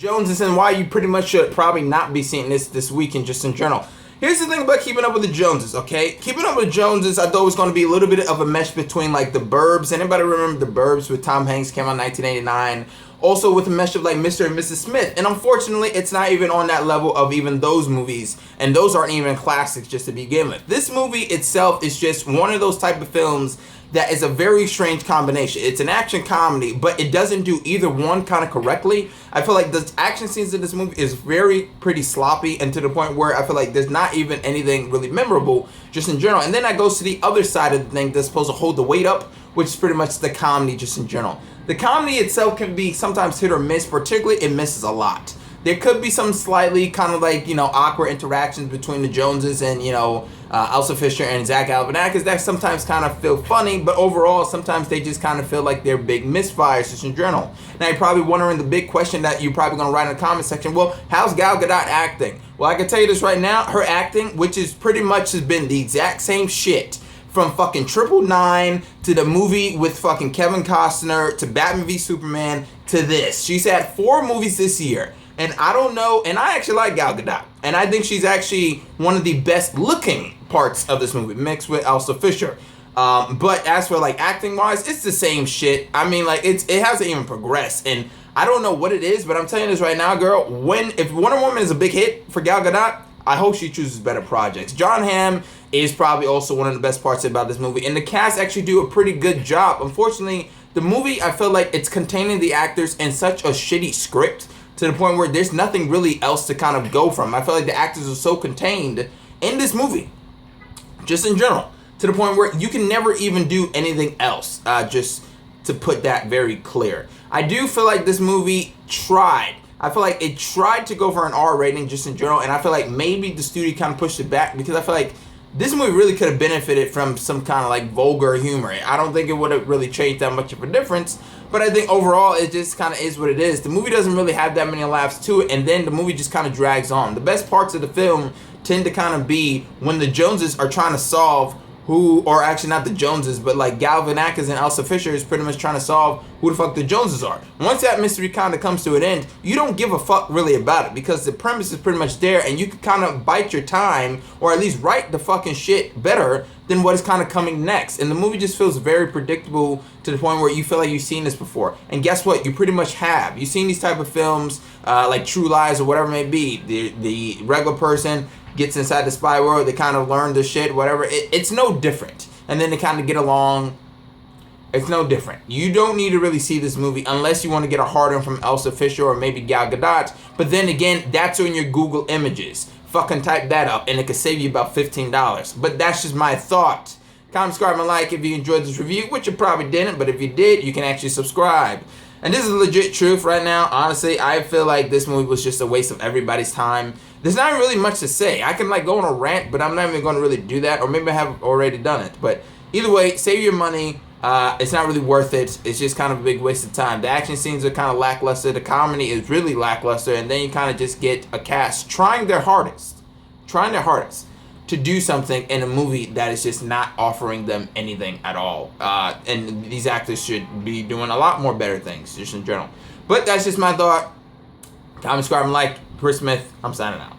Joneses and why you pretty much should probably not be seeing this weekend just in general. Here's the thing about Keeping Up with the Joneses, okay? Keeping Up with the Joneses, I thought was going to be a little bit of a mesh between like The Burbs. Anybody remember The Burbs with Tom Hanks, came out in 1989? Also with a mesh of like Mr. and Mrs. Smith. And unfortunately, it's not even on that level of even those movies. And those aren't even classics just to begin with. This movie itself is just one of those type of films that is a very strange combination. It's an action comedy, but it doesn't do either one kind of correctly. I feel like the action scenes in this movie is pretty sloppy, and to the point where I feel like there's not even anything really memorable just in general. And then that goes to the other side of the thing that's supposed to hold the weight up, which is pretty much the comedy just in general. The comedy itself can be sometimes hit or miss, particularly it misses a lot. There could be some slightly kind of like, awkward interactions between the Joneses and, Elsa Fisher and Zach Galifianakis that sometimes kind of feel funny, but overall, sometimes they just kind of feel like they're big misfires just in general. Now, you're probably wondering the big question that you're probably going to write in the comment section, well, how's Gal Gadot acting? Well, I can tell you this right now, her acting, which is pretty much has been the exact same shit from fucking 999 to the movie with fucking Kevin Costner to Batman v Superman to this. She's had 4 movies this year. And I don't know, and I actually like Gal Gadot. And I think she's actually one of the best looking parts of this movie, mixed with Elsa Fisher. But as for like acting wise, it's the same shit. I mean, like it hasn't even progressed. And I don't know what it is, but I'm telling you this right now, girl. If Wonder Woman is a big hit for Gal Gadot, I hope she chooses better projects. Jon Hamm is probably also one of the best parts about this movie. And the cast actually do a pretty good job. Unfortunately, the movie, I feel like it's containing the actors in such a shitty script to the point where there's nothing really else to kind of go from. I feel like the actors are so contained in this movie, just in general, to the point where you can never even do anything else, just to put that very clear. I do feel like this movie tried. I feel like it tried to go for an R rating just in general, and I feel like maybe the studio kind of pushed it back because I feel like this movie really could have benefited from some kind of like vulgar humor. I don't think it would have really changed that much of a difference, but I think overall it just kind of is what it is. The movie doesn't really have that many laughs to it, and then the movie just kind of drags on. The best parts of the film tend to kind of be when the Joneses are trying to solve or actually not the Joneses, but like Galifianakis and Elsa Fisher is pretty much trying to solve who the fuck the Joneses are. Once that mystery kind of comes to an end, you don't give a fuck really about it because the premise is pretty much there and you can kind of bite your time or at least write the fucking shit better than what is kind of coming next. And the movie just feels very predictable to the point where you feel like you've seen this before. And guess what? You pretty much have. You've seen these type of films like True Lies or whatever it may be. The regular person gets inside the spy world, they kind of learn the shit, whatever. It's no different. And then they kind of get along. It's no different. You don't need to really see this movie unless you want to get a hard-on from Elsa Fisher or maybe Gal Gadot. But then again, that's on your Google Images. Fucking type that up and it could save you about $15. But that's just my thought. Comment, subscribe, and like if you enjoyed this review, which you probably didn't, but if you did, you can actually subscribe. And this is legit truth right now. Honestly, I feel like this movie was just a waste of everybody's time. There's not really much to say. I can like go on a rant, but I'm not even going to really do that. Or maybe I have already done it. But either way, save your money. It's not really worth it. It's just kind of a big waste of time. The action scenes are kind of lackluster. The comedy is really lackluster. And then you kind of just get a cast trying their hardest to do something in a movie that is just not offering them anything at all. And these actors should be doing a lot more better things, just in general. But that's just my thought. Comment, subscribe, and like. Chris Smith, I'm signing out.